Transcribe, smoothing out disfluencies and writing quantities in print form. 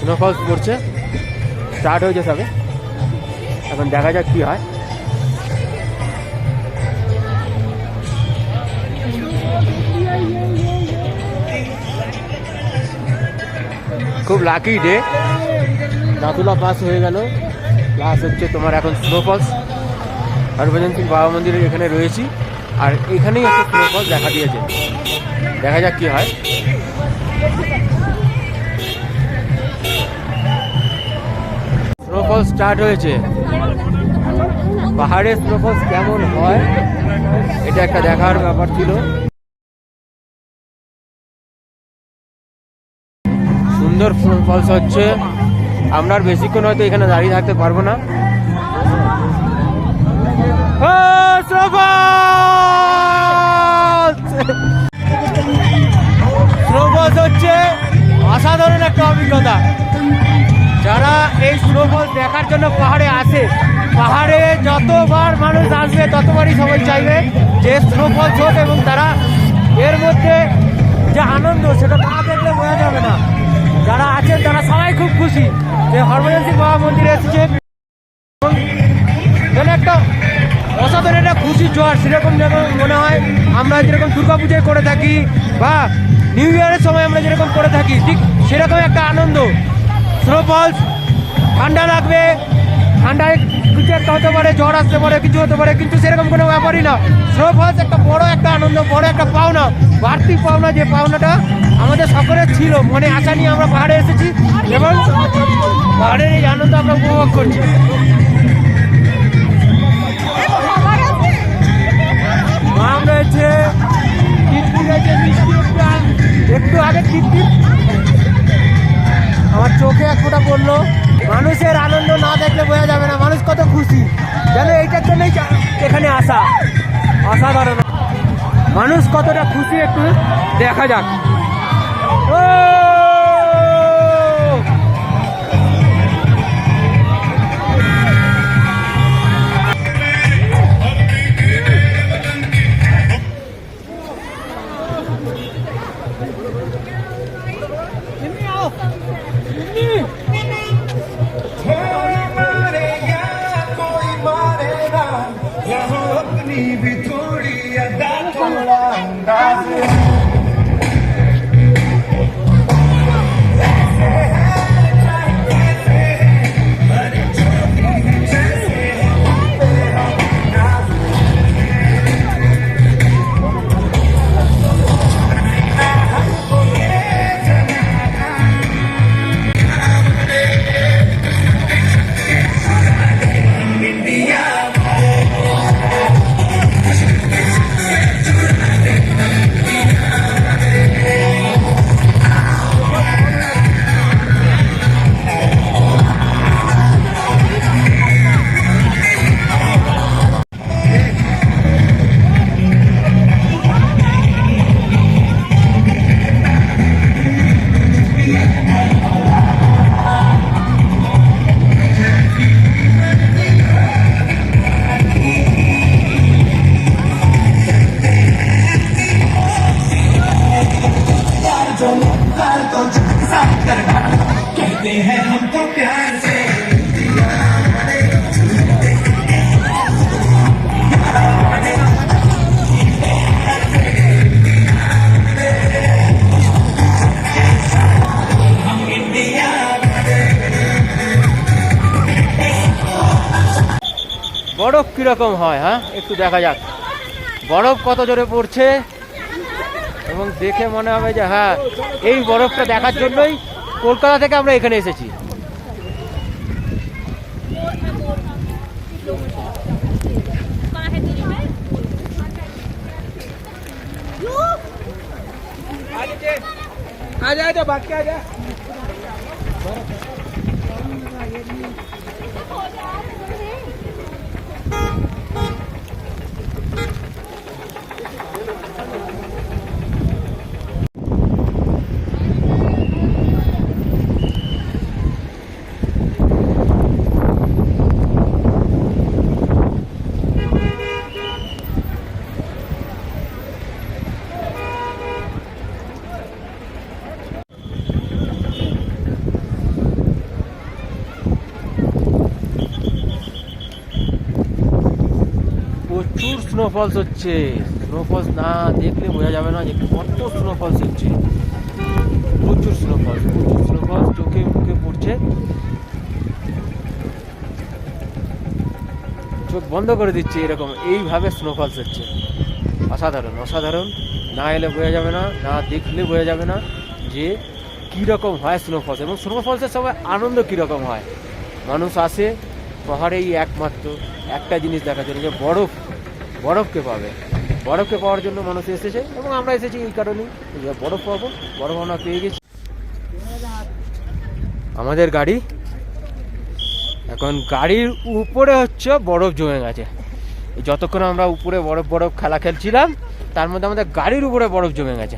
Snowfalls পড়ছে, start হয়েছে সবে। এখন দেখা যাক কি হয়। খুব লাকি ডে, দাতুলা পাস হয়ে গেল। প্লাস হচ্ছে তোমার এখন স্নোফলস। হরভজন সিং বাবা মন্দিরের এখানে রয়েছি, আর এখানেই একটা স্নোফলস দেখা দিয়েছে। দেখা যাক কি হয়। স্নোফল স্টার্ট হয়েছে। পাহাড়ের স্নোফলস কেমন হয় এটা একটা দেখার ব্যাপার ছিল। সুন্দর স্নোফলস হচ্ছে। আমরা আর বেশিক্ষণ হয়তো এখানে দাঁড়িয়ে থাকতে পারবো না। স্নোফলস হচ্ছে অসাধারণ একটা অভিজ্ঞতা। যারা এই স্নোফল দেখার জন্য পাহাড়ে আসে, পাহাড়ে যতবার মানুষ আসবে ততবারই সবাই চাইবে যে স্নোফলস হোক, এবং তারা এর মধ্যে যে আনন্দ সেটা না দেখলে বোঝা যাবে না। যারা আছেন তারা সবাই খুব খুশি যে হরভজন সিং বাবা মন্দিরে এসেছে। যেন একটা অসাধারণ একটা খুশির জোয়ার, সেরকম যেন মনে হয় আমরা যেরকম দুর্গা পুজোয় করে থাকি বা নিউ ইয়ারের সময় আমরা যেরকম করে থাকি, ঠিক সেরকম একটা আনন্দ। স্নোফলস ঠান্ডা লাগবে, ঠান্ডায় কিছু একটা হতে পারে, জ্বর আসতে পারে, কিছু হতে পারে, কিন্তু সেরকম কোনো ব্যাপারই না। স্নোফলস একটা বড় একটা আনন্দ, বড় একটা পাওনা, বাড়তি পাওনা। যে পাওনাটা আমাদের সকলের ছিল, মনে আশা নিয়ে আমরা পাহাড়ে এসেছি এবং পাহাড়ের এই আনন্দ আমরা উপভোগ করছি। মাম রয়েছে, একটু আগে টিপটিপ আমার চোখে এক ফোঁটা পড়লো। মানুষের আনন্দ না দেখলে বোঝা যাবে না মানুষ কত খুশি। যেন এইটার জন্যই এখানে আসা। অসাধারণ মানুষ কতটা খুশি একটু দেখা যাক। বরফ কিরকম হয়, হ্যাঁ একটু দেখা যাক বরফ কত জোরে পড়ছে, এবং দেখে মনে হবে যে হ্যাঁ এই বরফটা দেখার জন্যই কলকাতা থেকে আমরা এখানে এসেছি। आजा भाग के आजा। স্নোফলস হচ্ছে। স্নোফলস না দেখলে বোঝা যাবে না যে কত স্নোফলস হচ্ছে। প্রচুর স্নোফলস চোখে মুখে পড়ছে, চোখ বন্ধ করে দিচ্ছে এরকম, এইভাবে স্নোফলস হচ্ছে। অসাধারণ অসাধারণ, না এলে বোঝা যাবে না, না দেখলে বোঝা যাবে না যে কীরকম হয় স্নোফলস, এবং স্নোফলসের সময় আনন্দ কীরকম হয়। মানুষ আসে পাহাড়ে এই একমাত্র একটা জিনিস দেখার জন্য, যে বরফকে পাবে। বরফকে পাওয়ার জন্য মানুষ এসেছে, এবং আমরা এসেছি এই কারণেই, বরফ পাবো। বরফ আমরা পেয়ে গেছি। আমাদের গাড়ি এখন, গাড়ির উপরে হচ্ছে বরফ জমে গেছে। যতক্ষণ আমরা উপরে বরফ খেলা খেলছিলাম, তার মধ্যে আমাদের গাড়ির উপরে বরফ জমে গেছে।